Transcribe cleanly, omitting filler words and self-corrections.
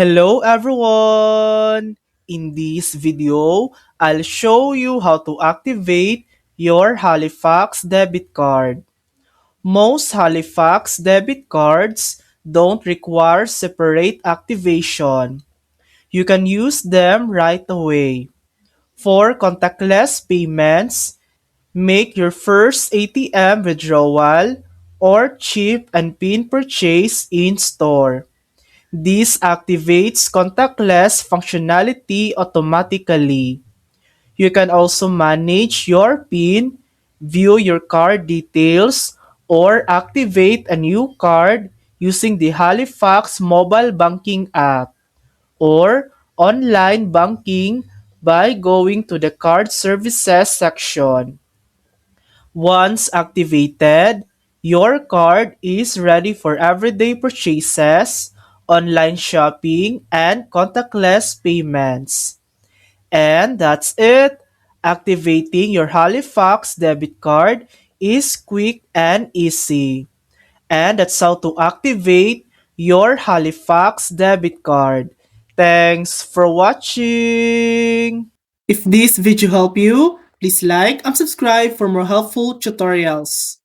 Hello everyone! In this video, I'll show you how to activate your Halifax debit card. Most Halifax debit cards don't require separate activation. You can use them right away. For contactless payments, make your first ATM withdrawal or chip and PIN purchase in store. This activates contactless functionality automatically. You can also manage your PIN, view your card details, or activate a new card using the Halifax mobile banking app or online banking by going to the card services section. Once activated, your card is ready for everyday purchases, online shopping, and contactless payments. And that's it. Activating your Halifax debit card is quick and easy. And that's how to activate your Halifax debit card. Thanks for watching! If this video helped you, please like and subscribe for more helpful tutorials.